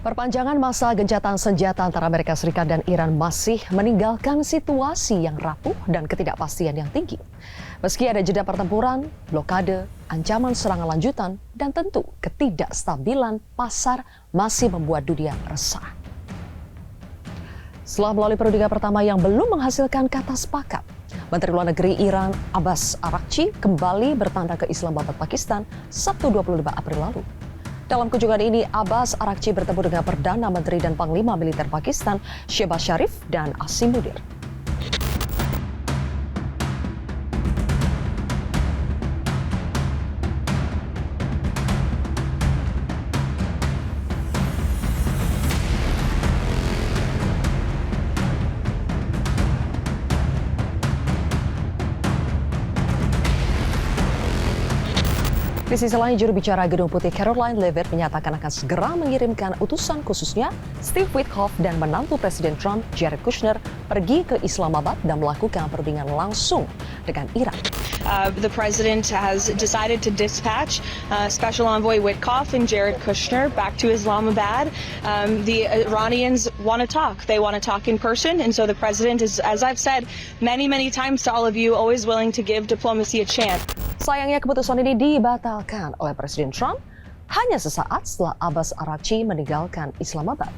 Perpanjangan masa gencatan senjata antara Amerika Serikat dan Iran masih meninggalkan situasi yang rapuh dan ketidakpastian yang tinggi. Meski ada jeda pertempuran, blokade, ancaman serangan lanjutan, dan tentu ketidakstabilan pasar masih membuat dunia resah. Setelah melalui perundingan pertama yang belum menghasilkan kata sepakat, Menteri Luar Negeri Iran Abbas Araghchi kembali bertanda ke Islamabad, Pakistan, Sabtu 25 April lalu. Dalam kunjungan ini, Abbas Araghchi bertemu dengan Perdana Menteri dan Panglima Militer Pakistan, Shehbaz Sharif dan Asim Munir. Di sisi lain, juru bicara Gedung Putih Caroline Leavitt menyatakan akan segera mengirimkan utusan khususnya Steve Witkoff dan menantu Presiden Trump, Jared Kushner, pergi ke Islamabad dan melakukan perundingan langsung dengan Iran. The president has decided to dispatch Special Envoy Witkoff and Jared Kushner back to Islamabad. The Iranians want to talk. They want to talk in person. And so the president is, as I've said many times to all of you, always willing to give diplomacy a chance. Sayangnya keputusan ini dibatalkan oleh Presiden Trump hanya sesaat setelah Abbas Araghchi meninggalkan Islamabad.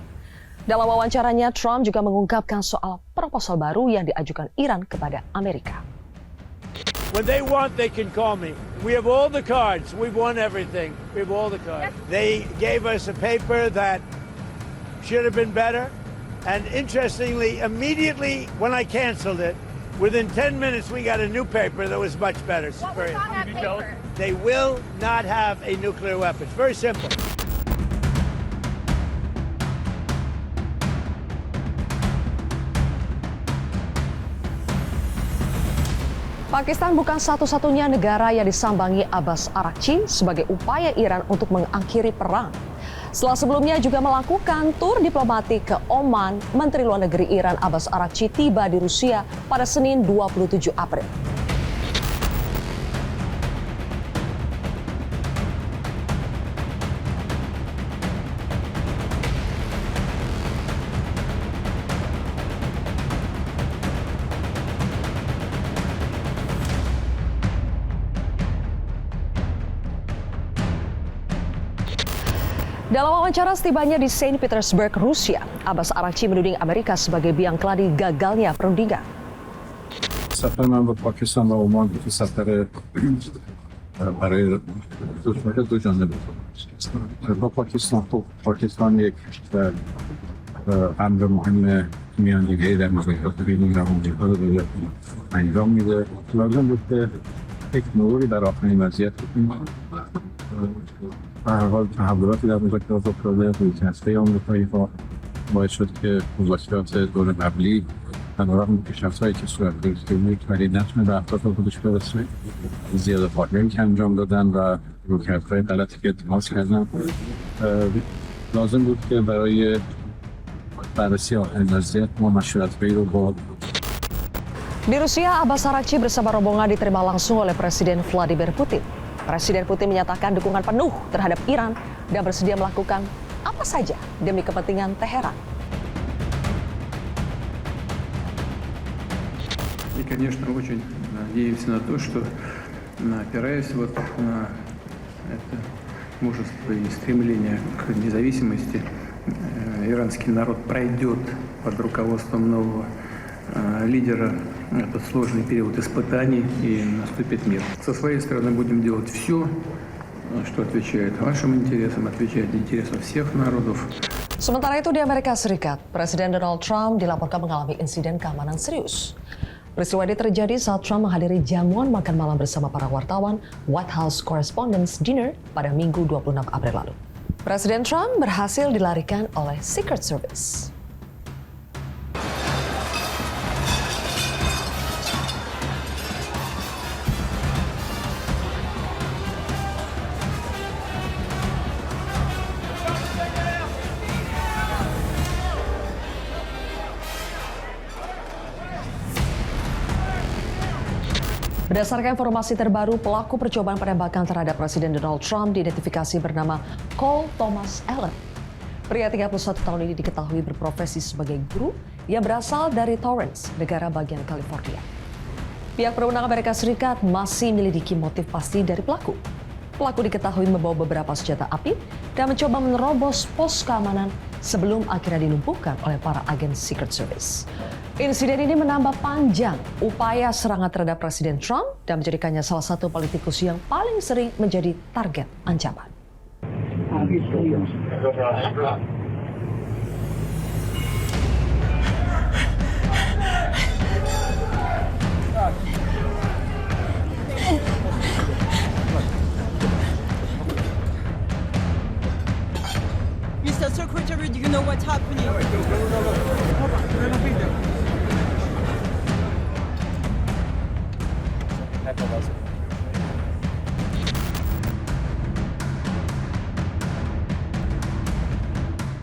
Dalam wawancaranya, Trump juga mengungkapkan soal proposal baru yang diajukan Iran kepada Amerika. When they want, they can call me. We have all the cards. We've won everything. We have all the cards. They gave us a paper that should have been better. And interestingly, immediately when I canceled it, within 10 minutes we got a new paper that was much better. What was on that paper? They will not have a nuclear weapon. It's very simple. Pakistan bukan satu-satunya negara yang disambangi Abbas Araghchi sebagai upaya Iran untuk mengakhiri perang. Setelah sebelumnya juga melakukan tur diplomatik ke Oman, Menteri Luar Negeri Iran Abbas Araghchi tiba di Rusia pada Senin 27 April. Dalam wawancara setibanya di Saint Petersburg, Rusia, Abbas Araghchi menuding Amerika sebagai biang keladi gagalnya perundingan. سفر من به پاکستان و عمان که سفر برای دو جانبه با پاکستان یک امر مهم میانجیگری در مذاکرات بین ایران و آمریکا رو داره انجام میده. لازم بود که یک مروری در آخرین وضعیت بکنیم. به هر حال تحولاتی در مذاکرات افتاده، رویکردهای آمریکایی‌ها باعث شد که مذاکرات دور قبلی علیرغم پیشرفت‌هایی که صورت گرفته بود ولی نتونه به اهداف خودش برسه. زیاده پاکایی که انجام دادن و رویکردهای غلطی که اتخاذ کردن. لازم بود که برای بررسی آخرین وضعیت ما مشورت‌هایی رو با Di Rusia, Abbas Araghchi bersama rombongan diterima langsung oleh Presiden Vladimir Putin. Presiden Putin menyatakan dukungan penuh terhadap Iran dan bersedia melakukan apa saja demi kepentingan Teheran. И, конечно, очень надеемся на то, что, опираясь вот на это мужество и стремление к независимости, иранский народ пройдет под руководством нового лидера этот сложный период испытаний и наступит мир. Со своей стороны будем делать все, что отвечает вашим интересам, отвечает интересам всех народов. Sementara itu di Amerika Serikat, Presiden Donald Trump dilaporkan mengalami insiden keamanan serius. Peristiwa ini terjadi saat Trump menghadiri jamuan makan malam bersama para wartawan White House Correspondents' Dinner pada Minggu 26 April lalu. Presiden Trump berhasil dilarikan oleh Secret Service. Berdasarkan informasi terbaru, pelaku percobaan penembakan terhadap Presiden Donald Trump diidentifikasi bernama Cole Thomas Allen. Pria 31 tahun ini diketahui berprofesi sebagai guru yang berasal dari Torrance, negara bagian California. Pihak berwenang Amerika Serikat masih menyelidiki motif pasti dari pelaku. Pelaku diketahui membawa beberapa senjata api dan mencoba menerobos pos keamanan sebelum akhirnya dilumpuhkan oleh para agen Secret Service. Insiden ini menambah panjang upaya serangan terhadap Presiden Trump dan menjadikannya salah satu politikus yang paling sering menjadi target ancaman. Mr. Secretary, do you know what's happening?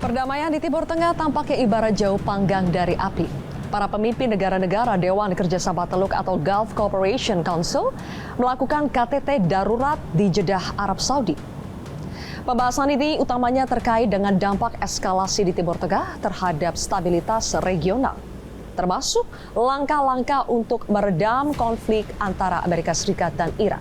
Perdamaian di Timur Tengah tampaknya ibarat jauh panggang dari api. Para pemimpin negara-negara Dewan Kerjasama Teluk atau Gulf Cooperation Council melakukan KTT darurat di Jeddah, Arab Saudi. Pembahasan ini utamanya terkait dengan dampak eskalasi di Timur Tengah terhadap stabilitas regional, termasuk langkah-langkah untuk meredam konflik antara Amerika Serikat dan Iran.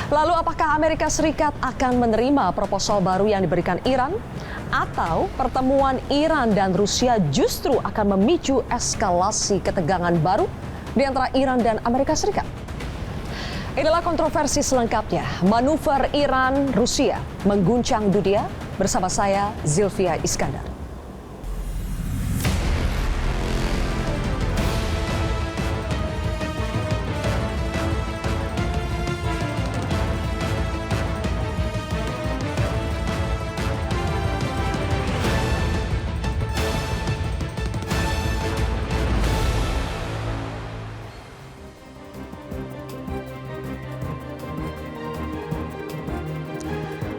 Lalu apakah Amerika Serikat akan menerima proposal baru yang diberikan Iran? Atau pertemuan Iran dan Rusia justru akan memicu eskalasi ketegangan baru di antara Iran dan Amerika Serikat? Inilah kontroversi selengkapnya. Manuver Iran-Rusia mengguncang dunia bersama saya, Zilvia Iskandar.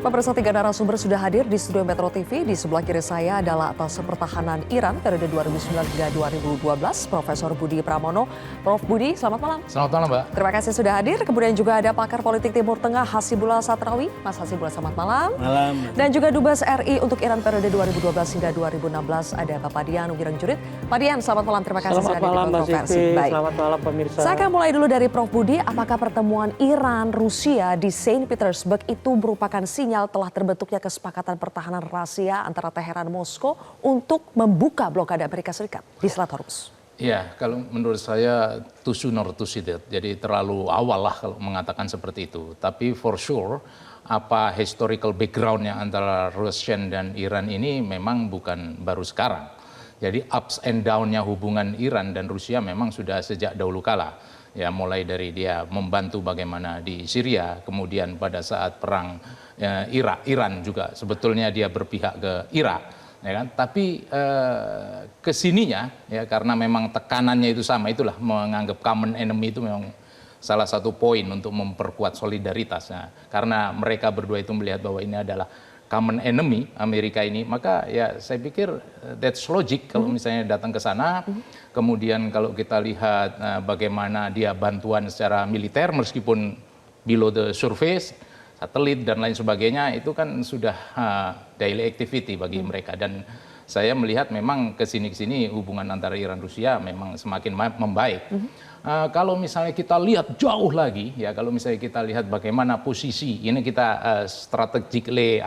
Pemirsa, 3 narasumber sudah hadir di studio Metro TV. Di sebelah kiri saya adalah atas pertahanan Iran periode 2009 hingga 2012, Profesor Budi Pramono. Prof. Budi, selamat malam. Selamat malam, Mbak. Terima kasih sudah hadir. Kemudian juga ada pakar politik Timur Tengah Hasibullah Satrawi. Mas Hasibullah, selamat malam. Malam. Dan juga Dubes RI untuk Iran periode 2012 hingga 2016, ada Bapak Dian Wirang-Jurid. Pak Dian, selamat malam. Terima kasih sudah hadir di kontroversi. Baik. Selamat malam pemirsa. Saya akan mulai dulu dari Prof. Budi. Apakah pertemuan Iran-Rusia di Saint Petersburg itu merupakan sinyal telah terbentuknya kesepakatan pertahanan rahasia antara Teheran dan Moskow untuk membuka blokade Amerika Serikat di Selat Hormuz? Ya, kalau menurut saya too soon or too late. Jadi terlalu awal lah kalau mengatakan seperti itu. Tapi for sure, apa historical backgroundnya antara Russian dan Iran ini memang bukan baru sekarang. Jadi ups and down-nya hubungan Iran dan Rusia memang sudah sejak dahulu kala. Ya, mulai dari dia membantu bagaimana di Syria, kemudian pada saat perang Iran juga sebetulnya dia berpihak ke Irak, ya kan? Tapi kesininya ya karena memang tekanannya itu sama, itulah menganggap common enemy itu memang salah satu poin untuk memperkuat solidaritas. Nah, karena mereka berdua itu melihat bahwa ini adalah common enemy Amerika ini, maka ya saya pikir that's logic kalau misalnya datang ke sana. Kemudian kalau kita lihat bagaimana dia bantuan secara militer meskipun below the surface, satelit dan lain sebagainya, itu kan sudah daily activity bagi mereka. Dan saya melihat memang kesini-kesini hubungan antara Iran dan Rusia memang semakin membaik. Kalau misalnya kita lihat jauh lagi, ya kalau misalnya kita lihat bagaimana posisi, ini kita strategically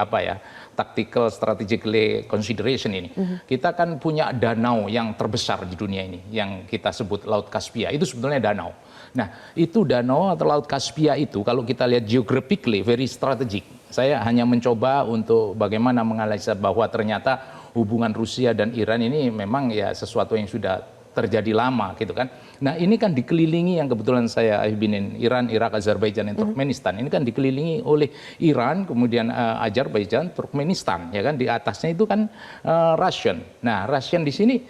tactical strategically consideration ini. Kita kan punya danau yang terbesar di dunia ini, yang kita sebut Laut Kaspia, itu sebetulnya danau. Nah, itu danau atau Laut Kaspia itu kalau kita lihat geographically very strategic. Saya hanya mencoba untuk bagaimana menganalisa bahwa ternyata hubungan Rusia dan Iran ini memang ya sesuatu yang sudah terjadi lama gitu kan. Nah, ini kan dikelilingi, yang kebetulan saya binin Iran, Irak, Azerbaijan, dan Turkmenistan. Ini kan dikelilingi oleh Iran, kemudian Azerbaijan, Turkmenistan, ya kan. Di atasnya itu kan Russian. Nah, Russian di sini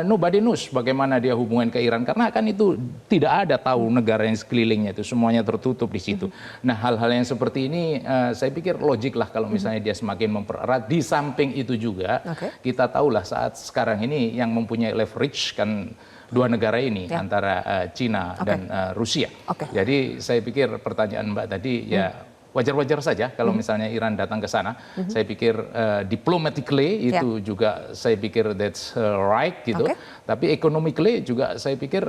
nobody knows bagaimana dia hubungan ke Iran, karena kan itu tidak ada tahu negara yang sekelilingnya itu, semuanya tertutup di situ. Nah, hal-hal yang seperti ini saya pikir logik lah kalau misalnya dia semakin mempererat. Di samping itu juga kita tahulah saat sekarang ini yang mempunyai leverage kan dua negara ini, antara China dan Rusia. Jadi saya pikir pertanyaan Mbak tadi ya wajar-wajar saja kalau misalnya Iran datang ke sana. Saya pikir diplomatically itu juga saya pikir that's right gitu. Tapi economically juga saya pikir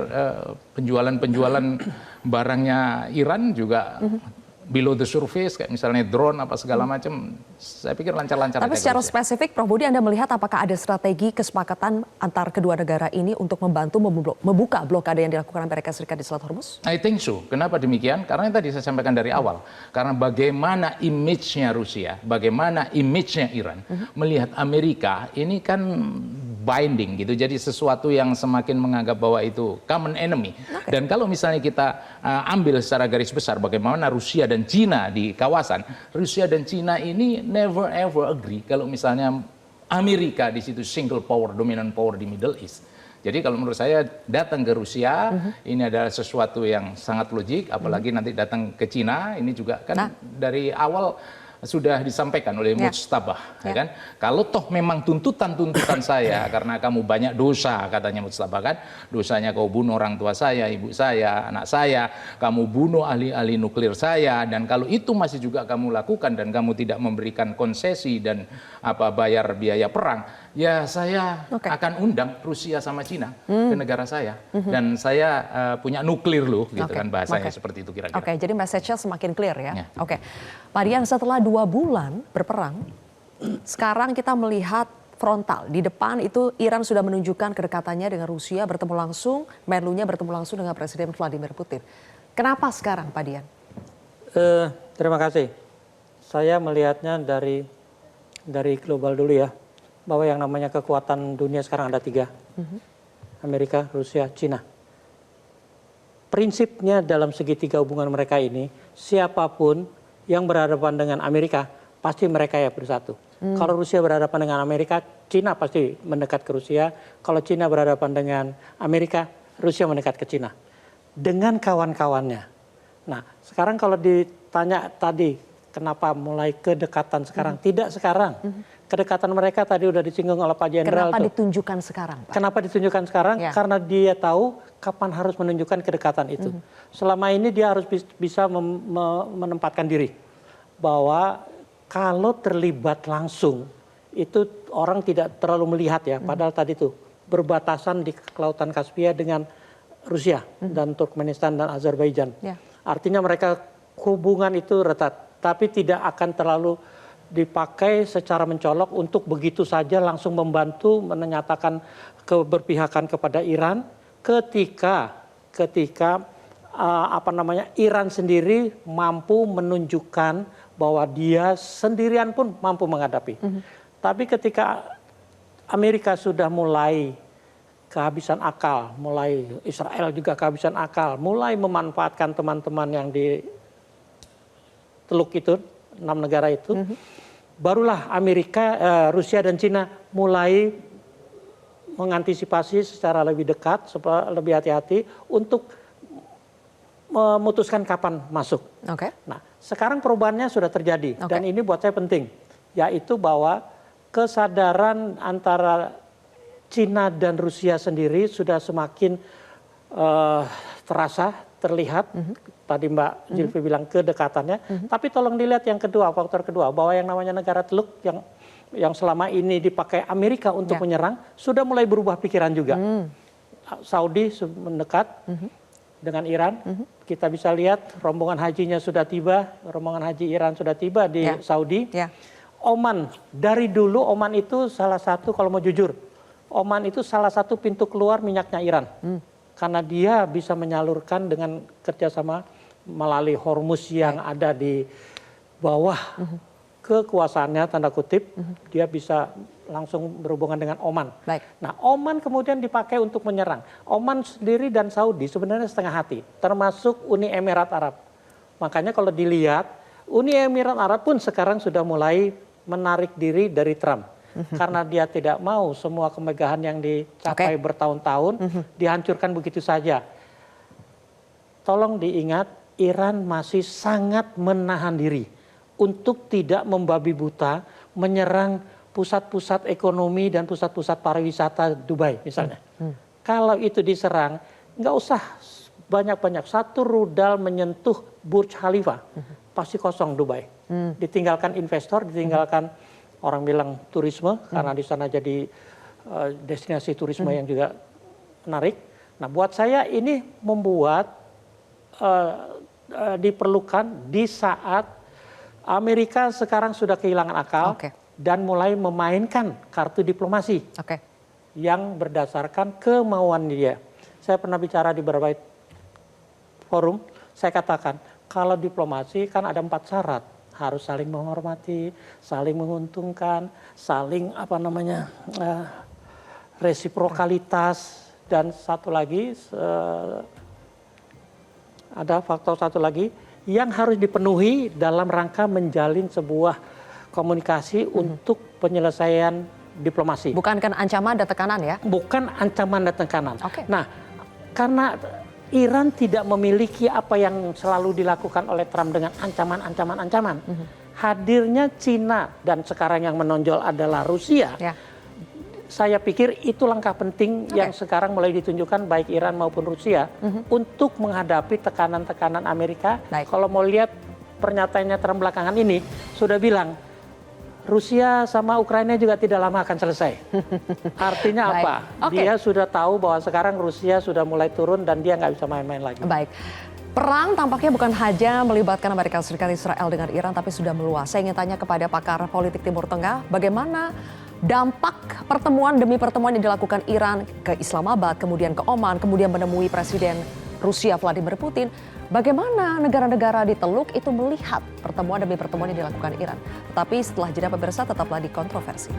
penjualan barangnya Iran juga below the surface, kayak misalnya drone apa segala macam, saya pikir lancar-lancar. Tapi secara spesifik, Prof Budi, Anda melihat apakah ada strategi kesepakatan antar kedua negara ini untuk membantu membuka blokade yang dilakukan Amerika Serikat di Selat Hormuz? I think so. Kenapa demikian? Karena yang tadi saya sampaikan dari awal. Karena bagaimana image-nya Rusia, bagaimana image-nya Iran, melihat Amerika ini kan binding gitu, jadi sesuatu yang semakin menganggap bahwa itu common enemy. Dan kalau misalnya kita ambil secara garis besar bagaimana Rusia dan Cina di kawasan, Rusia dan Cina ini never ever agree kalau misalnya Amerika di situ single power, dominant power di Middle East. Jadi kalau menurut saya datang ke Rusia ini adalah sesuatu yang sangat logik, apalagi nanti datang ke Cina ini juga kan dari awal sudah disampaikan oleh Mujtabah, ya kan? Kalau toh memang tuntutan saya karena kamu banyak dosa, katanya Mujtabah kan, dosanya kau bunuh orang tua saya, ibu saya, anak saya, kamu bunuh ahli-ahli nuklir saya, dan kalau itu masih juga kamu lakukan dan kamu tidak memberikan konsesi dan bayar biaya perang, ya saya akan undang Rusia sama Cina ke negara saya, dan saya punya nuklir loh, gitu kan bahasanya seperti itu kira-kira. Jadi message-nya semakin clear ya. Pak Dian, setelah 2 bulan berperang, sekarang kita melihat frontal. Di depan itu Iran sudah menunjukkan kedekatannya dengan Rusia, bertemu langsung, Menlunya bertemu langsung dengan Presiden Vladimir Putin. Kenapa sekarang, Pak Dian? Terima kasih. Saya melihatnya dari global dulu ya, bahwa yang namanya kekuatan dunia sekarang ada 3. Amerika, Rusia, Cina. Prinsipnya dalam segitiga hubungan mereka ini, siapapun yang berhadapan dengan Amerika, pasti mereka ya bersatu. Kalau Rusia berhadapan dengan Amerika, Cina pasti mendekat ke Rusia. Kalau Cina berhadapan dengan Amerika, Rusia mendekat ke Cina. Dengan kawan-kawannya. Nah, sekarang kalau ditanya tadi, kenapa mulai kedekatan sekarang? Tidak sekarang. Kedekatan mereka tadi udah disinggung oleh Pak Jenderal. Kenapa ditunjukkan sekarang, Pak? Kenapa ditunjukkan sekarang? Karena dia tahu kapan harus menunjukkan kedekatan itu. Selama ini dia harus bisa menempatkan diri. Bahwa kalau terlibat langsung, itu orang tidak terlalu melihat ya. Padahal tadi itu berbatasan di Kelautan Kaspia dengan Rusia dan Turkmenistan dan Azerbaijan. Artinya mereka hubungan itu retak. Tapi tidak akan terlalu dipakai secara mencolok untuk begitu saja langsung membantu menyatakan keberpihakan kepada Iran ketika Iran sendiri mampu menunjukkan bahwa dia sendirian pun mampu menghadapi. Tapi ketika Amerika sudah mulai kehabisan akal, mulai Israel juga kehabisan akal, mulai memanfaatkan teman-teman yang di Teluk itu, 6 negara itu, barulah Rusia dan Cina mulai mengantisipasi secara lebih dekat, lebih hati-hati untuk memutuskan kapan masuk. Nah, sekarang perubahannya sudah terjadi dan ini buat saya penting, yaitu bahwa kesadaran antara Cina dan Rusia sendiri sudah semakin terlihat. Tadi Mbak Zilvi bilang kedekatannya, tapi tolong dilihat yang kedua, faktor kedua, bahwa yang namanya negara Teluk yang selama ini dipakai Amerika untuk menyerang sudah mulai berubah pikiran juga. Saudi mendekat dengan Iran, kita bisa lihat rombongan hajinya sudah tiba, rombongan haji Iran sudah tiba di Saudi. Oman, dari dulu Oman itu salah satu, kalau mau jujur, Oman itu salah satu pintu keluar minyaknya Iran. Karena dia bisa menyalurkan dengan kerjasama melalui Hormuz yang ada di bawah kekuasaannya, tanda kutip, dia bisa langsung berhubungan dengan Oman. Nah, Oman kemudian dipakai untuk menyerang. Oman sendiri dan Saudi sebenarnya setengah hati, termasuk Uni Emirat Arab. Makanya kalau dilihat, Uni Emirat Arab pun sekarang sudah mulai menarik diri dari Trump. karena dia tidak mau semua kemegahan yang dicapai bertahun-tahun dihancurkan begitu saja. Tolong diingat, Iran masih sangat menahan diri untuk tidak membabi buta menyerang pusat-pusat ekonomi dan pusat-pusat pariwisata Dubai misalnya. Kalau itu diserang, nggak usah banyak-banyak. Satu rudal menyentuh Burj Khalifa, pasti kosong Dubai. Ditinggalkan investor, ditinggalkan orang bilang turisme, karena di sana jadi destinasi turisme yang juga menarik. Nah, buat saya ini membuat diperlukan di saat Amerika sekarang sudah kehilangan akal dan mulai memainkan kartu diplomasi yang berdasarkan kemauan dia. Saya pernah bicara di beberapa forum, saya katakan kalau diplomasi kan ada 4 syarat. Harus saling menghormati, saling menguntungkan, saling resiprokalitas, dan satu lagi ada faktor satu lagi yang harus dipenuhi dalam rangka menjalin sebuah komunikasi untuk penyelesaian diplomasi. Bukan kan ancaman dan tekanan ya? Bukan ancaman dan tekanan. Nah, karena Iran tidak memiliki apa yang selalu dilakukan oleh Trump dengan ancaman. Hadirnya Cina dan sekarang yang menonjol adalah Rusia. Saya pikir itu langkah penting yang sekarang mulai ditunjukkan baik Iran maupun Rusia untuk menghadapi tekanan-tekanan Amerika. Kalau mau lihat pernyataannya Trump belakangan ini sudah bilang Rusia sama Ukraina juga tidak lama akan selesai. Artinya apa? Dia sudah tahu bahwa sekarang Rusia sudah mulai turun dan dia nggak bisa main-main lagi. Baik. Perang tampaknya bukan hanya melibatkan Amerika Serikat, Israel dengan Iran, tapi sudah meluas. Saya ingin tanya kepada pakar politik Timur Tengah, bagaimana dampak pertemuan demi pertemuan yang dilakukan Iran ke Islamabad, kemudian ke Oman, kemudian menemui Presiden Rusia Vladimir Putin. Bagaimana negara-negara di Teluk itu melihat pertemuan demi pertemuan yang dilakukan Iran. Tetapi setelah jeda pemirsa tetaplah di Kontroversi.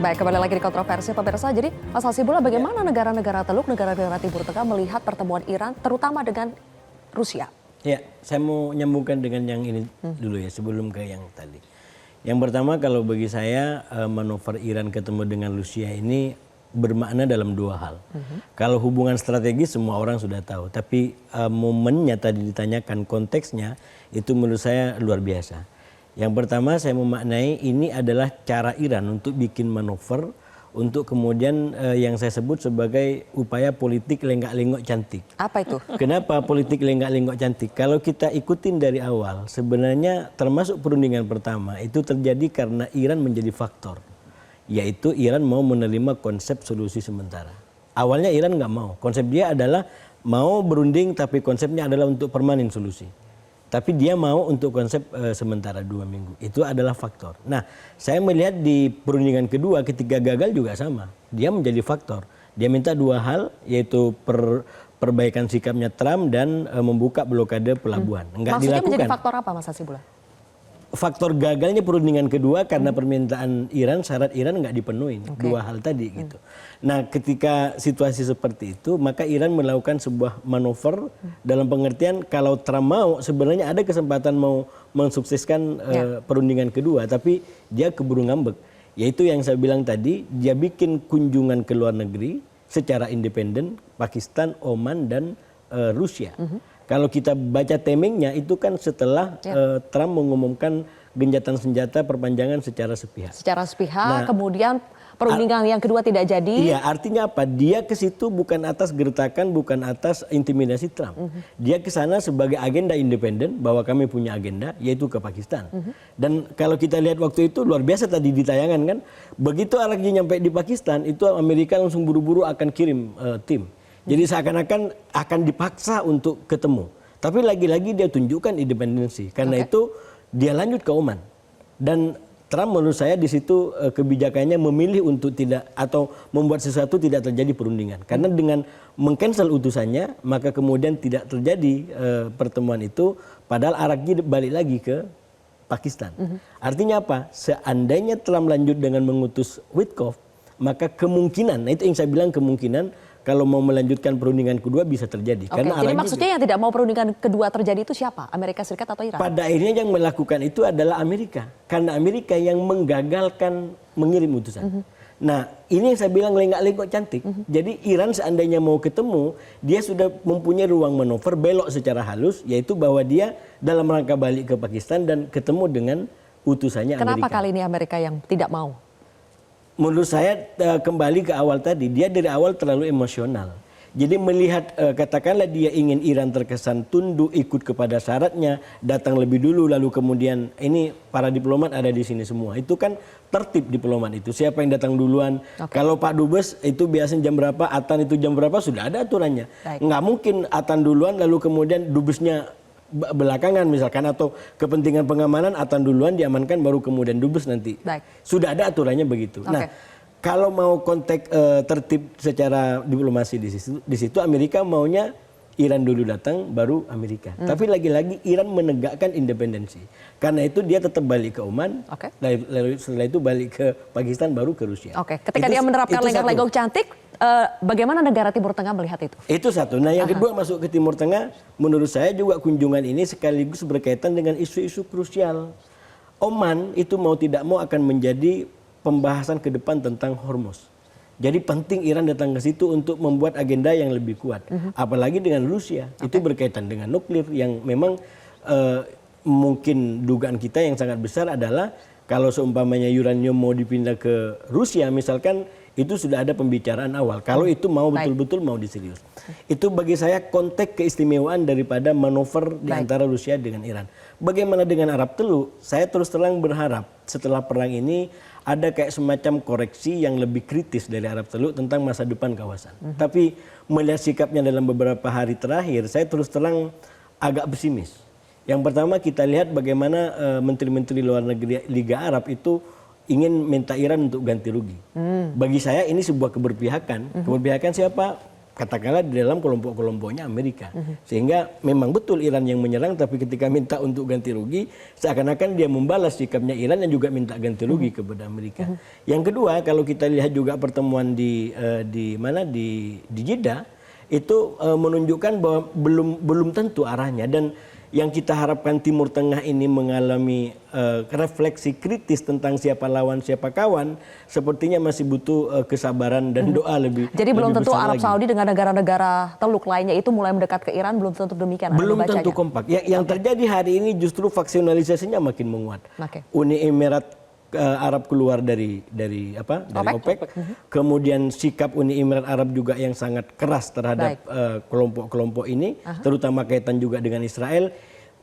Baik, kembali lagi di Kontroversi pemirsa. Jadi Mas Hasibullah, bagaimana negara-negara Teluk, negara-negara Timur Tengah melihat pertemuan Iran terutama dengan Rusia? Ya, saya mau nyambungkan dengan yang ini dulu ya sebelum ke yang tadi. Yang pertama, kalau bagi saya manuver Iran ketemu dengan Rusia ini bermakna dalam 2 hal. Kalau hubungan strategis semua orang sudah tahu, tapi momennya tadi ditanyakan konteksnya itu menurut saya luar biasa. Yang pertama saya memaknai ini adalah cara Iran untuk bikin manuver untuk kemudian yang saya sebut sebagai upaya politik lenggak-lenggok cantik. Apa itu? Kenapa politik lenggak-lenggok cantik? Kalau kita ikutin dari awal, sebenarnya termasuk perundingan pertama itu terjadi karena Iran menjadi faktor. Yaitu Iran mau menerima konsep solusi sementara. Awalnya Iran nggak mau. Konsep dia adalah mau berunding tapi konsepnya adalah untuk permanen solusi. Tapi dia mau untuk konsep sementara 2 minggu. Itu adalah faktor. Nah, saya melihat di perundingan kedua ketika gagal juga sama. Dia menjadi faktor. Dia minta 2 hal, yaitu perbaikan sikapnya Trump dan membuka blokade pelabuhan. Enggak maksudnya dilakukan. Menjadi faktor apa Mas Hasibullah? Faktor gagalnya perundingan kedua karena permintaan Iran, syarat Iran nggak dipenuhi. 2 hal tadi gitu. Nah, ketika situasi seperti itu, maka Iran melakukan sebuah manuver dalam pengertian kalau Trump mau, sebenarnya ada kesempatan mau mensukseskan perundingan kedua, tapi dia keburu ngambek. Yaitu yang saya bilang tadi, dia bikin kunjungan ke luar negeri secara independen, Pakistan, Oman, dan Rusia. Kalau kita baca timingnya itu kan setelah Trump mengumumkan gencatan senjata perpanjangan secara sepihak. Secara sepihak, kemudian perundingan yang kedua tidak jadi. Iya, artinya apa? Dia ke situ bukan atas gertakan, bukan atas intimidasi Trump. Dia ke sana sebagai agenda independen bahwa kami punya agenda, yaitu ke Pakistan. Dan kalau kita lihat waktu itu luar biasa tadi di tayangan kan, begitu lagi nyampe di Pakistan itu Amerika langsung buru-buru akan kirim tim. Jadi seakan-akan akan dipaksa untuk ketemu. Tapi lagi-lagi dia tunjukkan independensi. Karena itu dia lanjut ke Oman. Dan Trump menurut saya di situ kebijakannya memilih untuk tidak atau membuat sesuatu tidak terjadi perundingan. Karena dengan mengcancel utusannya, maka kemudian tidak terjadi pertemuan itu, padahal Arabnya balik lagi ke Pakistan. Artinya apa? Seandainya Trump lanjut dengan mengutus Witkoff, maka kemungkinan, nah itu yang saya bilang kemungkinan, kalau mau melanjutkan perundingan kedua bisa terjadi. Oke, jadi maksudnya yang tidak mau perundingan kedua terjadi itu siapa? Amerika Serikat atau Iran? Pada akhirnya yang melakukan itu adalah Amerika. Karena Amerika yang menggagalkan mengirim utusan. Nah, ini yang saya bilang lenggak-lenggok cantik. Jadi Iran seandainya mau ketemu, dia sudah mempunyai ruang manuver belok secara halus, yaitu bahwa dia dalam rangka balik ke Pakistan dan ketemu dengan utusannya Amerika. Kenapa kali ini Amerika yang tidak mau? Menurut saya kembali ke awal tadi, dia dari awal terlalu emosional. Jadi melihat katakanlah dia ingin Iran terkesan tunduk, ikut kepada syaratnya, datang lebih dulu, lalu kemudian ini para diplomat ada di sini semua. Itu kan tertib diplomat itu. Siapa yang datang duluan? Kalau Pak Dubes itu biasanya jam berapa, Atan itu jam berapa, sudah ada aturannya. Nggak mungkin Atan duluan lalu kemudian Dubesnya belakangan misalkan, atau kepentingan pengamanan Atan duluan diamankan baru kemudian Dubes nanti. Sudah ada aturannya begitu. Nah, kalau mau konteks tertib secara diplomasi di situ Amerika maunya Iran dulu datang baru Amerika. Tapi lagi-lagi Iran menegakkan independensi. Karena itu dia tetap balik ke Oman, lalu setelah itu balik ke Pakistan baru ke Rusia. Ketika dia menerapkan lenggak-lenggok cantik, bagaimana negara Timur Tengah melihat itu? Itu satu. Nah, yang kedua masuk ke Timur Tengah, menurut saya juga kunjungan ini sekaligus berkaitan dengan isu-isu krusial. Oman itu mau tidak mau akan menjadi pembahasan ke depan tentang Hormuz. Jadi penting Iran datang ke situ untuk membuat agenda yang lebih kuat. Apalagi dengan Rusia, itu berkaitan dengan nuklir yang memang mungkin dugaan kita yang sangat besar adalah kalau seumpamanya uranium mau dipindah ke Rusia misalkan, itu sudah ada pembicaraan awal. Kalau itu mau betul-betul mau diserius. Itu bagi saya konteks keistimewaan daripada manuver di antara Rusia dengan Iran. Bagaimana dengan Arab Teluk? Saya terus terang berharap setelah perang ini ada kayak semacam koreksi yang lebih kritis dari Arab Teluk tentang masa depan kawasan. Tapi melihat sikapnya dalam beberapa hari terakhir, saya terus terang agak pesimis. Yang pertama kita lihat bagaimana menteri-menteri luar negeri Liga Arab itu ingin minta Iran untuk ganti rugi. Bagi saya ini sebuah keberpihakan. Keberpihakan siapa? Katakanlah di dalam kelompok-kelompoknya Amerika. Sehingga memang betul Iran yang menyerang, tapi ketika minta untuk ganti rugi, seakan-akan dia membalas sikapnya Iran yang juga minta ganti rugi kepada Amerika. Yang kedua, kalau kita lihat juga pertemuan di Jeddah, itu menunjukkan bahwa belum tentu arahnya, dan yang kita harapkan Timur Tengah ini mengalami refleksi kritis tentang siapa lawan siapa kawan, sepertinya masih butuh kesabaran dan doa lebih. Jadi belum tentu Arab lagi. Saudi dengan negara-negara Teluk lainnya itu mulai mendekat ke Iran, belum tentu demikian. Belum tentu kompak. Yang terjadi hari ini justru faksionalisasinya makin menguat. Uni Emirat Arab keluar dari OPEC. Kemudian sikap Uni Emirat Arab juga yang sangat keras terhadap kelompok-kelompok ini, terutama kaitan juga dengan Israel.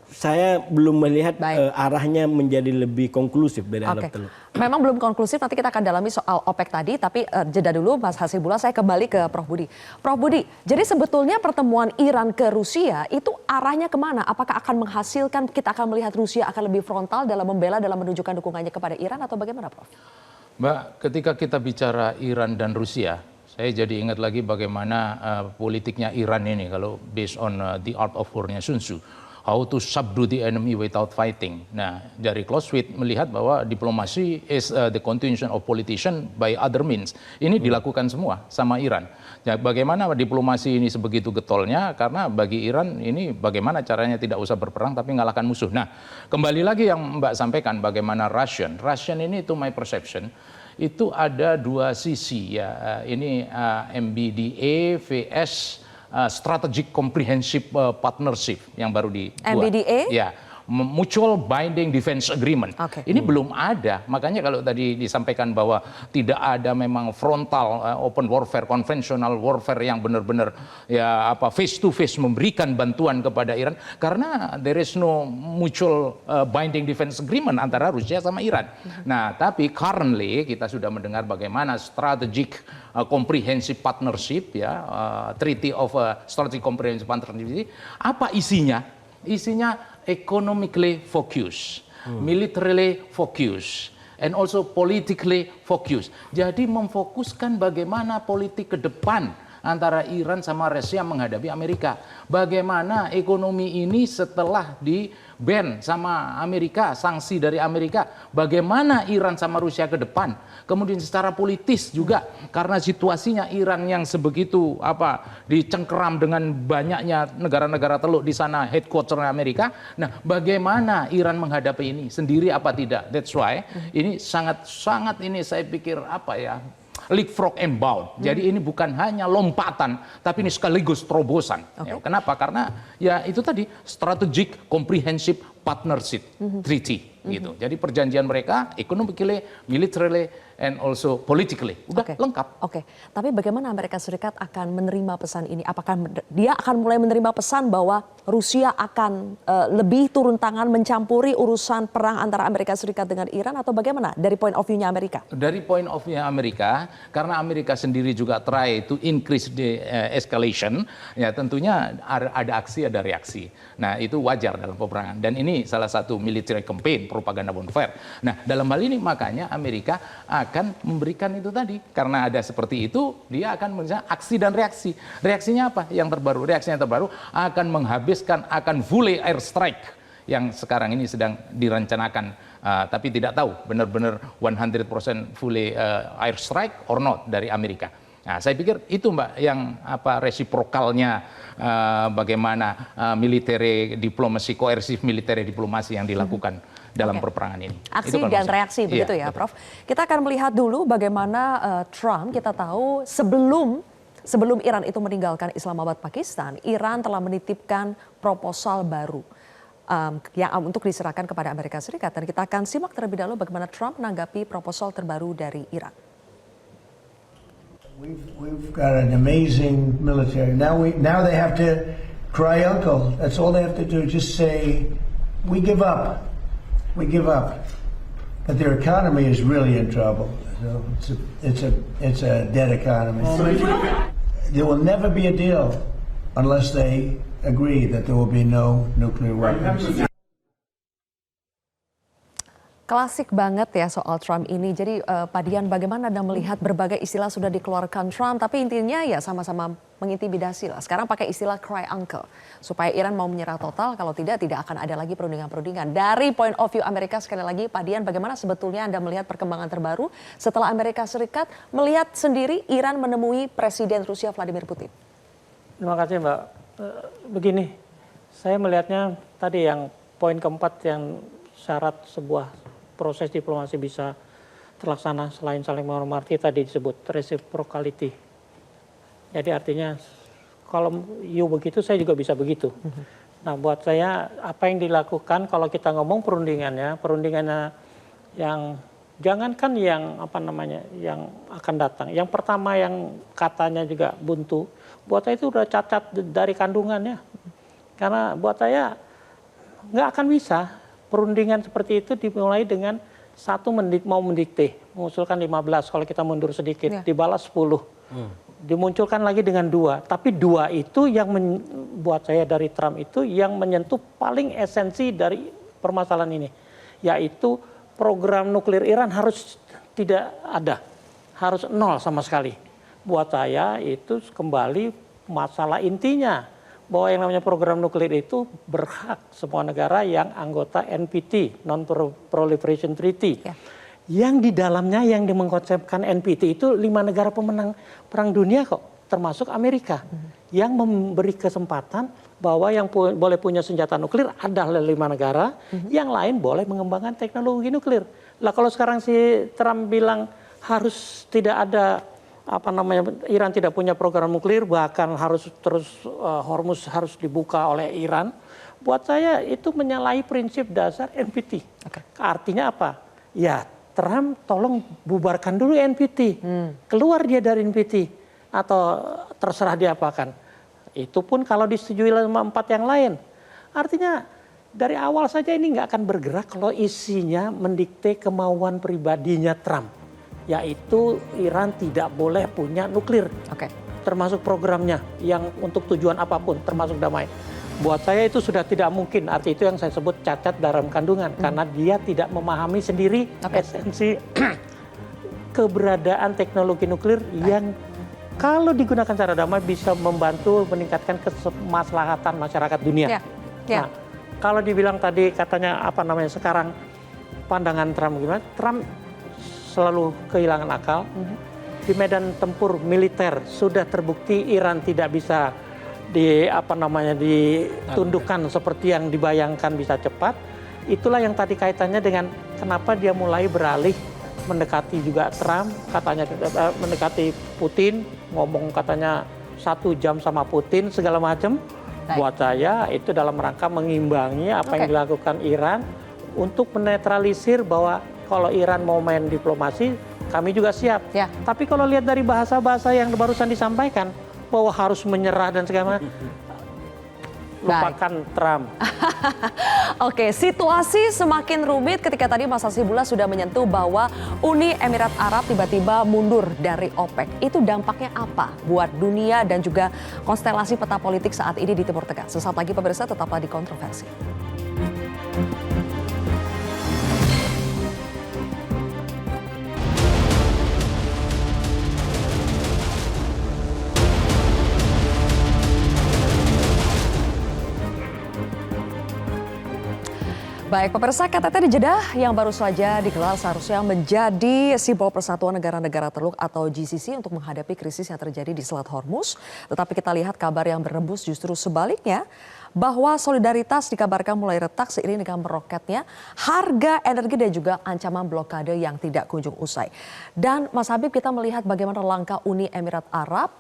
Saya belum melihat arahnya menjadi lebih konklusif dari Arab Teluk. Memang belum konklusif, nanti kita akan dalami soal OPEC tadi, tapi jeda dulu Mas Hasibullah, saya kembali ke Prof Budi. Prof Budi, jadi sebetulnya pertemuan Iran ke Rusia itu arahnya kemana? Apakah akan menghasilkan, kita akan melihat Rusia akan lebih frontal dalam membela, dalam menunjukkan dukungannya kepada Iran, atau bagaimana Prof? Mbak, ketika kita bicara Iran dan Rusia, saya jadi ingat lagi bagaimana politiknya Iran ini, kalau based on the art of war-nya Sun Tzu. How to subdue the enemy without fighting. Nah, dari Clausewitz melihat bahwa diplomasi is the continuation of politician by other means. Ini dilakukan semua sama Iran. Ya, bagaimana diplomasi ini sebegitu getolnya? Karena bagi Iran ini bagaimana caranya tidak usah berperang tapi ngalahkan musuh. Nah, kembali lagi yang Mbak sampaikan bagaimana Russian ini, to my perception, itu ada dua sisi ya. Ini MBDA vs Strategic Comprehensive Partnership yang baru dibuat. MBDA? Ya, Mutual Binding Defense Agreement. Ini belum ada, makanya kalau tadi disampaikan bahwa tidak ada memang frontal open warfare, konvensional warfare yang benar-benar ya face to face memberikan bantuan kepada Iran, karena there is no mutual binding defense agreement antara Rusia sama Iran. Nah, tapi currently kita sudah mendengar bagaimana strategic comprehensive partnership ya, Treaty of Strategic Comprehensive Partnership. Apa isinya? Isinya economically focused, militarily focused, and also politically focused. Jadi memfokuskan bagaimana politik ke depan antara Iran sama Rusia menghadapi Amerika. Bagaimana ekonomi ini setelah di-ban sama Amerika, sanksi dari Amerika, bagaimana Iran sama Rusia ke depan. Kemudian secara politis juga, karena situasinya Iran yang sebegitu dicengkeram dengan banyaknya negara-negara teluk di sana, headquarter Amerika. Nah, bagaimana Iran menghadapi ini sendiri apa tidak? That's why ini sangat ini saya pikir leapfrog and bound. Jadi ini bukan hanya lompatan, tapi ini sekaligus terobosan. Ya, kenapa? Karena ya itu tadi strategic comprehensive partnership treaty gitu. Jadi perjanjian mereka economically, militarily, and also politically udah lengkap. Tapi bagaimana Amerika Serikat akan menerima pesan ini? Apakah dia akan mulai menerima pesan bahwa Rusia akan lebih turun tangan mencampuri urusan perang antara Amerika Serikat dengan Iran atau bagaimana dari point of view-nya Amerika? Dari point of view Amerika, karena Amerika sendiri juga try to increase the escalation, ya tentunya ada aksi, ada reaksi. Nah, itu wajar dalam peperangan. Dan ini salah satu military campaign, propaganda bonfire. Nah, dalam hal ini makanya Amerika akan memberikan itu tadi. Karena ada seperti itu, dia akan memberikan aksi dan reaksi. Reaksinya apa? Yang terbaru. Reaksinya terbaru akan menghabiskan, akan fully air strike yang sekarang ini sedang direncanakan. Tapi tidak tahu benar-benar 100% fully air strike or not dari Amerika. Nah, saya pikir itu Mbak yang resiprokalnya bagaimana military diplomasi, koersif military diplomasi yang dilakukan dalam perperangan ini. Aksi dan reaksi begitu ya, Prof. Kita akan melihat dulu bagaimana Trump, kita tahu sebelum Iran itu meninggalkan Islamabad, Pakistan, Iran telah menitipkan proposal baru yang untuk diserahkan kepada Amerika Serikat. Dan kita akan simak terlebih dahulu bagaimana Trump menanggapi proposal terbaru dari Iran. We've got an amazing military. Now they have to cry uncle. That's all they have to do. Just say, we give up. We give up. But their economy is really in trouble. So it's a dead economy. There will never be a deal unless they agree that there will be no nuclear weapons. Klasik banget ya soal Trump ini. Jadi Pak Dian, bagaimana Anda melihat berbagai istilah sudah dikeluarkan Trump, tapi intinya ya sama-sama mengintimidasi lah. Sekarang pakai istilah cry uncle, supaya Iran mau menyerah total, kalau tidak akan ada lagi perundingan-perundingan. Dari point of view Amerika, sekali lagi Pak Dian, bagaimana sebetulnya Anda melihat perkembangan terbaru setelah Amerika Serikat melihat sendiri Iran menemui Presiden Rusia Vladimir Putin? Terima kasih Mbak. Begini, saya melihatnya tadi yang poin keempat yang syarat sebuah proses diplomasi bisa terlaksana selain saling menghormati tadi disebut reciprocity. Jadi artinya kalau you begitu saya juga bisa begitu. Nah buat saya apa yang dilakukan kalau kita ngomong perundingannya yang jangankan yang yang akan datang. Yang pertama yang katanya juga buntu, buat saya itu udah cacat dari kandungannya. Karena buat saya nggak akan bisa perundingan seperti itu dimulai dengan satu mau mendikte, mengusulkan 15, kalau kita mundur sedikit, dibalas 10. Dimunculkan lagi dengan 2, tapi 2 itu yang buat saya dari Trump itu yang menyentuh paling esensi dari permasalahan ini, yaitu program nuklir Iran harus tidak ada, harus nol sama sekali. Buat saya itu kembali masalah intinya, bahwa yang namanya program nuklir itu berhak semua negara yang anggota NPT, Non-Proliferation Treaty. Yang di dalamnya yang mengkonsepkan NPT itu 5 negara pemenang perang dunia kok, termasuk Amerika. Yang memberi kesempatan bahwa yang boleh punya senjata nuklir adalah 5 negara, yang lain boleh mengembangkan teknologi nuklir. Lah kalau sekarang si Trump bilang harus tidak ada Iran tidak punya program nuklir, bahkan harus terus Hormuz harus dibuka oleh Iran. Buat saya itu menyalahi prinsip dasar NPT. Artinya apa? Ya Trump tolong bubarkan dulu NPT, keluar dia dari NPT atau terserah diapakan. Itu pun kalau disetujui sama 4 yang lain. Artinya dari awal saja ini nggak akan bergerak kalau isinya mendikte kemauan pribadinya Trump. Yaitu Iran tidak boleh punya nuklir, termasuk programnya yang untuk tujuan apapun, termasuk damai. buat saya itu sudah tidak mungkin. Arti itu yang saya sebut cacat dalam kandungan, karena dia tidak memahami sendiri esensi keberadaan teknologi nuklir yang kalau digunakan secara damai bisa membantu meningkatkan kemaslahatan masyarakat dunia. Nah, kalau dibilang tadi katanya sekarang pandangan Trump gimana? Trump selalu kehilangan akal. Di medan tempur militer sudah terbukti Iran tidak bisa ditundukkan seperti yang dibayangkan bisa cepat. Itulah yang tadi kaitannya dengan kenapa dia mulai beralih mendekati juga Trump, katanya mendekati Putin, ngomong katanya 1 jam sama Putin segala macam. Buat saya itu dalam rangka mengimbangi apa yang dilakukan Iran untuk menetralisir bahwa kalau Iran mau main diplomasi, kami juga siap. Tapi kalau lihat dari bahasa-bahasa yang barusan disampaikan, bahwa harus menyerah dan segala macam, lupakan Trump. Oke, situasi semakin rumit ketika tadi Mas Hasibullah sudah menyentuh bahwa Uni Emirat Arab tiba-tiba mundur dari OPEC. Itu dampaknya apa buat dunia dan juga konstelasi peta politik saat ini di Timur Tengah? Sesaat lagi pemirsa, tetaplah di Kontroversi. Baik, pemirsa, KTT di Jeddah yang baru saja digelar seharusnya menjadi simbol persatuan negara-negara Teluk atau GCC untuk menghadapi krisis yang terjadi di Selat Hormuz. Tetapi kita lihat kabar yang berembus justru sebaliknya, bahwa solidaritas dikabarkan mulai retak seiring dengan meroketnya harga energi dan juga ancaman blokade yang tidak kunjung usai. Dan Mas Habib, kita melihat bagaimana langkah Uni Emirat Arab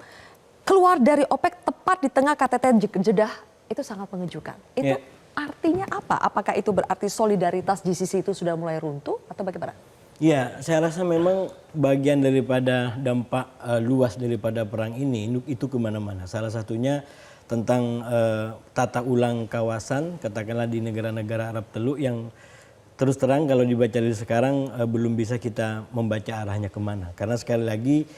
keluar dari OPEC tepat di tengah KTT Jeddah, itu sangat mengejutkan. Itu artinya apa? Apakah itu berarti solidaritas GCC itu sudah mulai runtuh atau bagaimana? Ya, saya rasa memang bagian daripada dampak luas daripada perang ini itu kemana-mana. Salah satunya tentang tata ulang kawasan, katakanlah di negara-negara Arab Teluk yang terus terang kalau dibaca dari sekarang belum bisa kita membaca arahnya kemana. Karena sekali lagi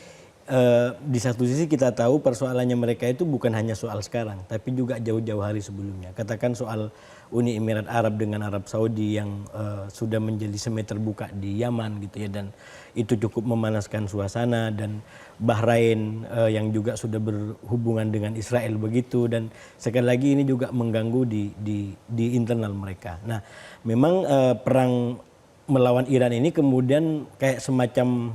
di satu sisi kita tahu persoalannya mereka itu bukan hanya soal sekarang, tapi juga jauh-jauh hari sebelumnya. Katakan soal Uni Emirat Arab dengan Arab Saudi yang sudah menjadi semi terbuka di Yaman gitu ya, dan itu cukup memanaskan suasana, dan Bahrain yang juga sudah berhubungan dengan Israel begitu, dan sekali lagi ini juga mengganggu di internal mereka. Nah, memang perang melawan Iran ini kemudian kayak semacam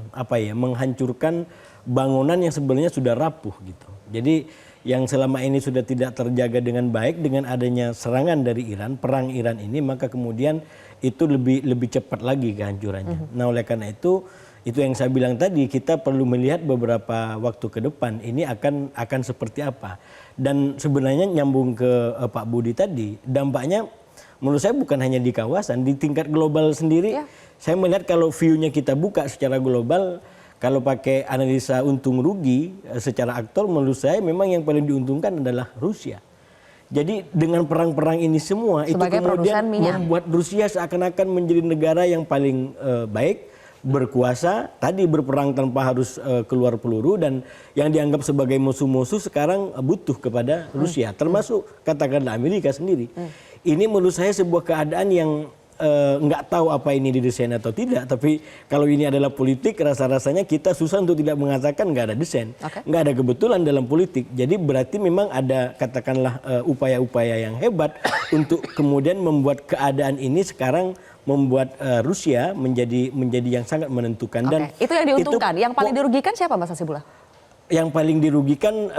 menghancurkan bangunan yang sebenarnya sudah rapuh gitu. Jadi yang selama ini sudah tidak terjaga dengan baik, dengan adanya serangan dari Iran, perang Iran ini, maka kemudian itu lebih cepat lagi kehancurannya. Nah, oleh karena itu yang saya bilang tadi, kita perlu melihat beberapa waktu ke depan ini akan seperti apa. Dan sebenarnya nyambung ke Pak Budi tadi, dampaknya menurut saya bukan hanya di kawasan, di tingkat global sendiri. Saya melihat kalau view-nya kita buka secara global, kalau pakai analisa untung rugi secara aktor, menurut saya memang yang paling diuntungkan adalah Rusia. Jadi dengan perang-perang ini semua sebagai itu kemudian membuat Rusia seakan-akan menjadi negara yang paling baik, berkuasa, tadi berperang tanpa harus keluar peluru, dan yang dianggap sebagai musuh-musuh sekarang butuh kepada Rusia, termasuk katakanlah Amerika sendiri. Ini menurut saya sebuah keadaan yang nggak tahu apa ini didesain atau tidak, tapi kalau ini adalah politik, rasa-rasanya kita susah untuk tidak mengatakan nggak ada desain, nggak ada kebetulan dalam politik. Jadi berarti memang ada katakanlah upaya-upaya yang hebat untuk kemudian membuat keadaan ini sekarang membuat Rusia menjadi yang sangat menentukan. Dan itu yang diuntungkan. Yang paling dirugikan siapa, Mas Hasibullah? Yang paling dirugikan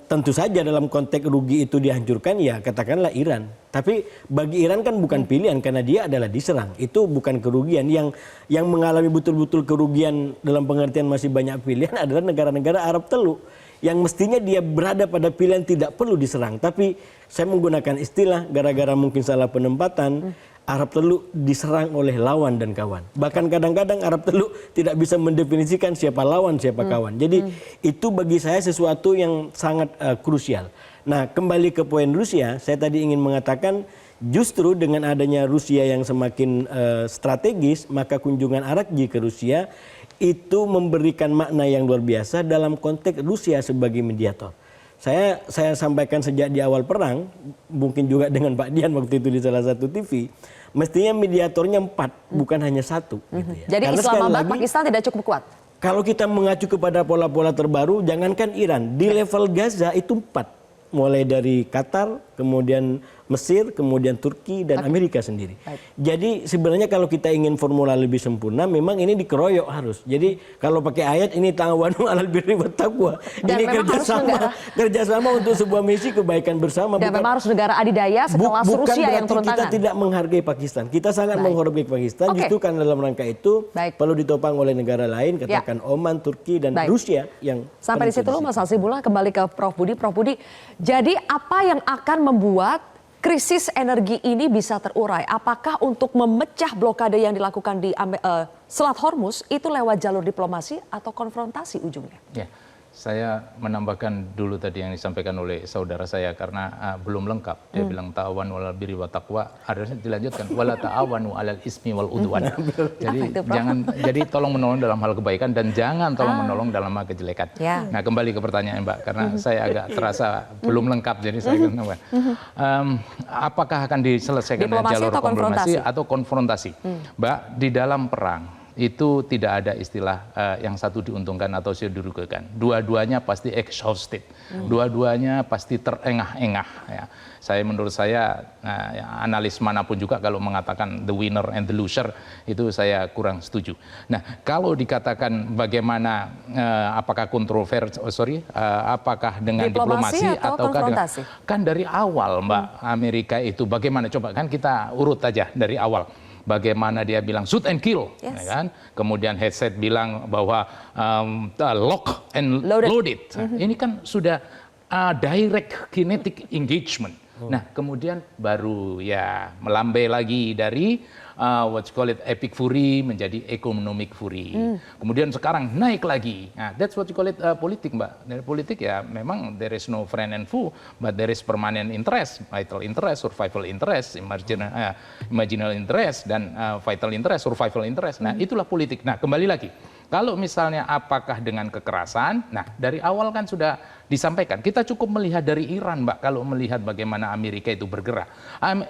tentu saja dalam konteks rugi itu dihancurkan ya katakanlah Iran. Tapi bagi Iran kan bukan pilihan karena dia adalah diserang. Itu bukan kerugian. Yang mengalami betul-betul kerugian dalam pengertian masih banyak pilihan adalah negara-negara Arab Teluk. Yang mestinya dia berada pada pilihan tidak perlu diserang. Tapi saya menggunakan istilah gara-gara mungkin salah penempatan, Arab Teluk diserang oleh lawan dan kawan. Bahkan kadang-kadang Arab Teluk tidak bisa mendefinisikan siapa lawan, siapa kawan. Jadi itu bagi saya sesuatu yang sangat krusial. Nah, kembali ke poin Rusia, saya tadi ingin mengatakan justru dengan adanya Rusia yang semakin strategis, maka kunjungan Arakji ke Rusia itu memberikan makna yang luar biasa dalam konteks Rusia sebagai mediator. Saya sampaikan sejak di awal perang, mungkin juga dengan Pak Dian waktu itu di salah satu TV, mestinya mediatornya 4, bukan hanya 1. Gitu ya. Jadi Karena Islamabad, Pakistan tidak cukup kuat? Kalau kita mengacu kepada pola-pola terbaru, jangankan Iran, di level Gaza itu 4. Mulai dari Qatar, kemudian Mesir, kemudian Turki, dan Amerika sendiri. Jadi sebenarnya kalau kita ingin formula lebih sempurna, memang ini dikeroyok harus. Jadi kalau pakai ayat ini ta'awanu 'alal birri wat taqwa. Ini kerjasama untuk sebuah misi kebaikan bersama. Dan memang harus negara adidaya sekelas Rusia yang turun tangan. Kita tidak menghargai Pakistan. Kita sangat menghormati Pakistan. Justru karena dalam rangka itu perlu ditopang oleh negara lain, katakan Oman, Turki, dan Rusia yang sampai di situ dulu Mas Hasibullah, kembali ke Prof Budi. Prof Budi, jadi apa yang akan membuat krisis energi ini bisa terurai? Apakah untuk memecah blokade yang dilakukan di Selat Hormuz itu lewat jalur diplomasi atau konfrontasi ujungnya? Ya, saya menambahkan dulu tadi yang disampaikan oleh saudara saya karena belum lengkap. Dia bilang ta'awanu 'alal birri wat taqwa, harusnya dilanjutkan wala ta'awanu 'alal ismi wal udwan. Jadi tolong menolong dalam hal kebaikan dan jangan tolong menolong dalam hal kejelekan. Nah, kembali ke pertanyaan Mbak, karena saya agak terasa belum lengkap, jadi saya kenapa. Apakah akan diselesaikan dengan jalur diplomasi atau konfrontasi? Mbak, di dalam perang itu tidak ada istilah yang satu diuntungkan atau dirugikan. Dua-duanya pasti exhausted. Dua-duanya pasti terengah-engah. Ya. Menurut saya, analis manapun juga kalau mengatakan the winner and the loser, itu saya kurang setuju. Nah, kalau dikatakan bagaimana, apakah apakah dengan diplomasi ataukah dengan, kan dari awal Mbak, Amerika itu bagaimana, coba kan kita urut aja dari awal. Bagaimana dia bilang shoot and kill, ya kan? Kemudian headset bilang bahwa lock and loaded. Ini kan sudah direct kinetic engagement. Nah, kemudian baru ya melambai lagi dari epic fury menjadi economic fury. Kemudian sekarang naik lagi. Nah, that's what you call it politik, Mbak. Dari politik ya memang there is no friend and foe, but there is permanent interest, vital interest, survival interest, imaginal interest, dan vital interest, survival interest. Nah, itulah politik. Nah, kembali lagi. Kalau misalnya apakah dengan kekerasan, nah dari awal kan sudah disampaikan. Kita cukup melihat dari Iran, Mbak, kalau melihat bagaimana Amerika itu bergerak.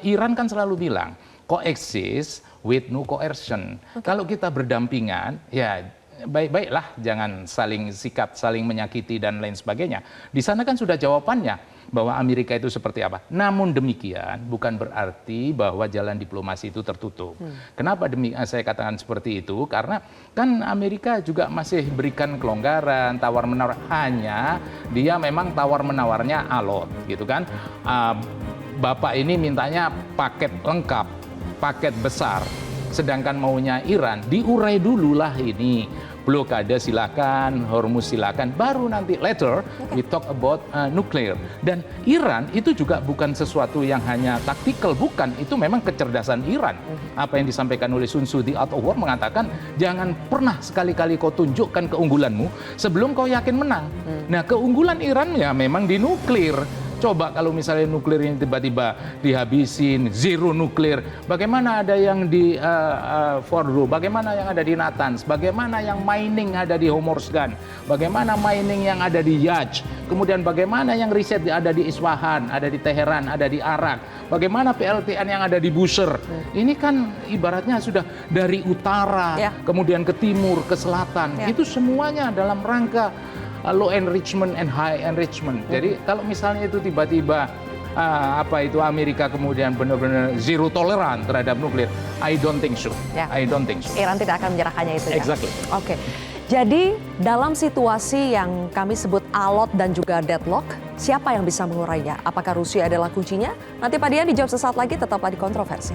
Iran kan selalu bilang, coexist with no coercion. Kalau kita berdampingan, ya baik-baiklah, jangan saling sikat, saling menyakiti, dan lain sebagainya. Di sana kan sudah jawabannya, bahwa Amerika itu seperti apa. Namun demikian bukan berarti bahwa jalan diplomasi itu tertutup. Kenapa saya katakan seperti itu? Karena kan Amerika juga masih berikan kelonggaran, tawar-menawar. Hanya dia memang tawar-menawarnya alot, gitu kan. Bapak ini mintanya paket lengkap, paket besar. Sedangkan maunya Iran, diurai dululah ini. Blokade silakan, Hormuz silakan, baru nanti later we talk about nuclear. Dan Iran itu juga bukan sesuatu yang hanya taktikal, bukan, itu memang kecerdasan Iran. Apa yang disampaikan oleh Sun Tzu di Art of War mengatakan jangan pernah sekali-kali kau tunjukkan keunggulanmu sebelum kau yakin menang. Nah, keunggulan Iran ya memang di nuklir. Coba kalau misalnya nuklir ini tiba-tiba dihabisin, zero nuklir, bagaimana ada yang di Fordo, bagaimana yang ada di Natanz, bagaimana yang mining ada di Hormozgan, bagaimana mining yang ada di Yaj, kemudian bagaimana yang riset ada di Isfahan, ada di Teheran, ada di Arak, bagaimana PLTN yang ada di Bushehr. Ini kan ibaratnya sudah dari utara, kemudian ke timur, ke selatan, itu semuanya dalam rangka low enrichment and high enrichment. Jadi kalau misalnya itu tiba-tiba Amerika kemudian benar-benar zero toleran terhadap nuklir, I don't think so. I don't think so. Iran tidak akan menyerahkannya itu. Exactly. Oke. Jadi dalam situasi yang kami sebut alot dan juga deadlock, siapa yang bisa mengurainya? Apakah Rusia adalah kuncinya? Nanti Pak Dian dijawab sesaat lagi, tetaplah di Kontroversi.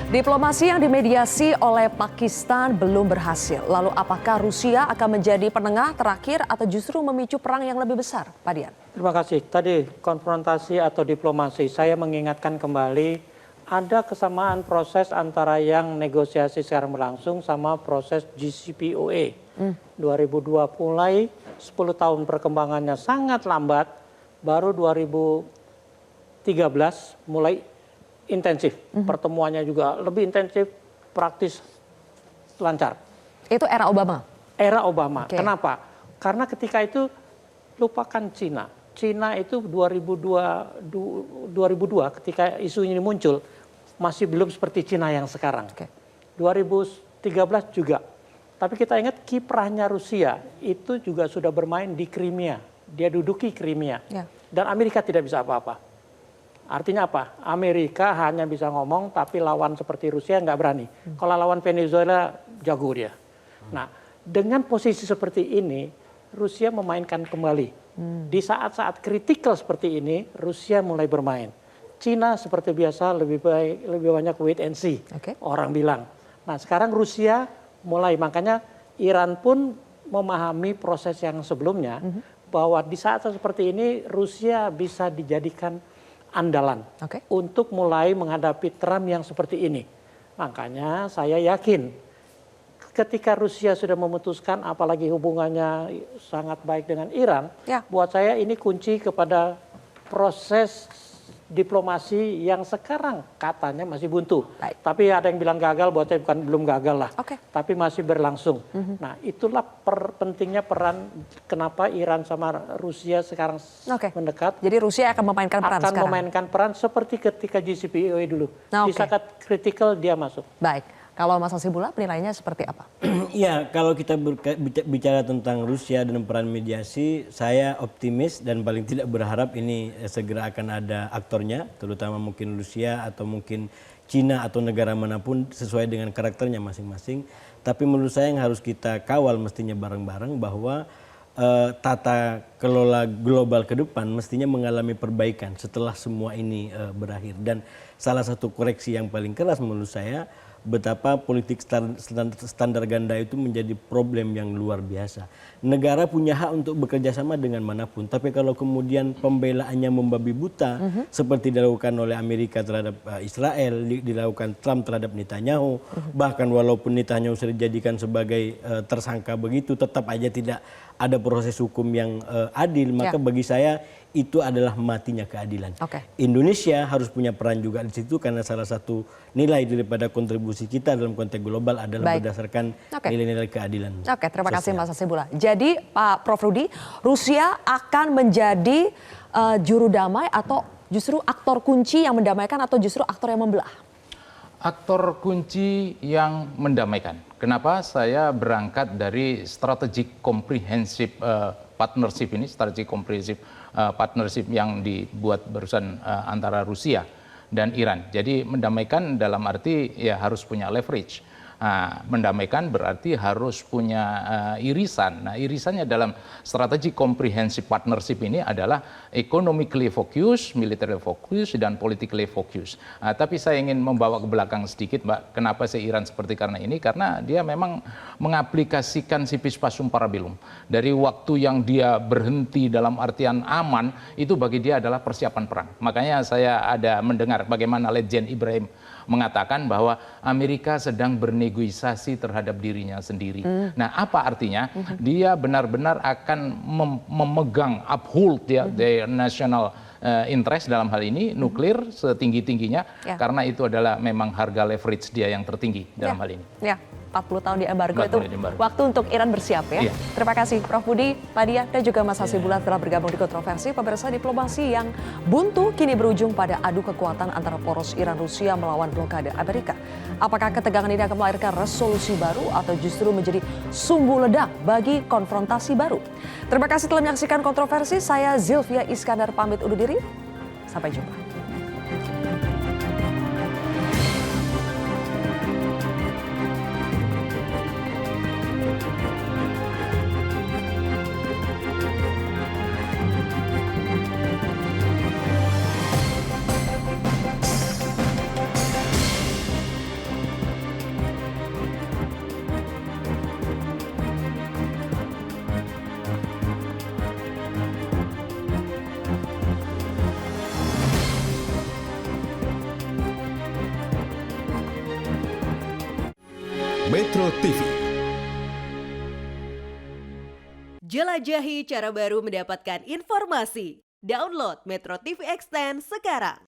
Diplomasi yang dimediasi oleh Pakistan belum berhasil. Lalu apakah Rusia akan menjadi penengah terakhir atau justru memicu perang yang lebih besar? Pak Dian. Terima kasih. Tadi konfrontasi atau diplomasi, saya mengingatkan kembali ada kesamaan proses antara yang negosiasi sekarang berlangsung sama proses JCPOA. 2002 mulai 10 tahun perkembangannya sangat lambat, baru 2013 mulai intensif. Pertemuannya juga lebih intensif, praktis lancar. Itu era Obama? Era Obama. Oke. Kenapa? Karena ketika itu lupakan Cina. Cina itu 2002 ketika isu ini muncul masih belum seperti Cina yang sekarang. 2013 juga. Tapi kita ingat kiprahnya Rusia itu juga sudah bermain di Crimea. Dia duduki Crimea. Ya. Dan Amerika tidak bisa apa-apa. Artinya apa? Amerika hanya bisa ngomong tapi lawan seperti Rusia nggak berani. Kalau lawan Venezuela jago dia. Nah, dengan posisi seperti ini Rusia memainkan kembali. Di saat-saat kritikal seperti ini, Rusia mulai bermain. Cina seperti biasa lebih banyak wait and see. Orang bilang. Nah, sekarang Rusia mulai, makanya Iran pun memahami proses yang sebelumnya bahwa di saat seperti ini Rusia bisa dijadikan andalan untuk mulai menghadapi Trump yang seperti ini. Makanya saya yakin ketika Rusia sudah memutuskan, apalagi hubungannya sangat baik dengan Iran, buat saya ini kunci kepada proses diplomasi yang sekarang katanya masih buntu. Tapi ada yang bilang gagal, buat saya bukan belum gagal lah, tapi masih berlangsung. Nah, itulah pentingnya peran kenapa Iran sama Rusia sekarang mendekat. Jadi Rusia akan memainkan peran sekarang? Akan memainkan peran seperti ketika JCPOA dulu. Di saat kritikal dia masuk. Baik. Kalau Mas Hasibullah penilaiannya seperti apa? Ya, kalau kita bicara tentang Rusia dan peran mediasi, saya optimis dan paling tidak berharap ini segera akan ada aktornya, terutama mungkin Rusia atau mungkin Cina atau negara manapun sesuai dengan karakternya masing-masing. Tapi menurut saya yang harus kita kawal mestinya bareng-bareng bahwa tata kelola global ke depan mestinya mengalami perbaikan setelah semua ini berakhir. Dan salah satu koreksi yang paling keras menurut saya, betapa politik standar ganda itu menjadi problem yang luar biasa. Negara punya hak untuk bekerja sama dengan manapun, tapi kalau kemudian pembelaannya membabi buta, seperti dilakukan oleh Amerika terhadap Israel, dilakukan Trump terhadap Netanyahu, bahkan walaupun Netanyahu sudah dijadikan sebagai tersangka begitu, tetap aja tidak ada proses hukum yang adil, maka bagi saya itu adalah matinya keadilan. Indonesia harus punya peran juga di situ karena salah satu nilai daripada kontribusi kita dalam konteks global adalah berdasarkan nilai-nilai keadilan. Terima kasih Mas Hasibullah. Jadi Pak Prof Rudi, Rusia akan menjadi juru damai atau justru aktor kunci yang mendamaikan atau justru aktor yang membelah? Aktor kunci yang mendamaikan. Kenapa saya berangkat dari strategic comprehensive partnership ini, strategic comprehensive partnership yang dibuat barusan antara Rusia dan Iran. Jadi mendamaikan dalam arti ya harus punya leverage. Mendamaikan berarti harus punya irisan. Nah, irisannya dalam strategi comprehensive partnership ini adalah economically focused, military focused, dan politically focused. Tapi saya ingin membawa ke belakang sedikit, Mbak. Kenapa saya Iran seperti karena ini? Karena dia memang mengaplikasikan civis pacem para bellum. Dari waktu yang dia berhenti dalam artian aman, itu bagi dia adalah persiapan perang. Makanya saya ada mendengar bagaimana Legend Ibrahim mengatakan bahwa Amerika sedang bernegosiasi terhadap dirinya sendiri. Nah, apa artinya? Dia benar-benar akan memegang, uphold ya, their national interest dalam hal ini, nuklir setinggi-tingginya, karena itu adalah memang harga leverage dia yang tertinggi dalam hal ini. 40 tahun di embargo itu waktu untuk Iran bersiap ya. Terima kasih Prof Budi, Pak Dia, dan juga Mas Hasibullah telah bergabung di Kontroversi. Pemirsa, diplomasi yang buntu kini berujung pada adu kekuatan antara poros Iran-Rusia melawan blokade Amerika. Apakah ketegangan ini akan melahirkan resolusi baru atau justru menjadi sumbu ledak bagi konfrontasi baru? Terima kasih telah menyaksikan Kontroversi. Saya Zilvia Iskandar pamit undur diri. Sampai jumpa. Metro TV. Jelajahi cara baru mendapatkan informasi. Download Metro TV Extend sekarang.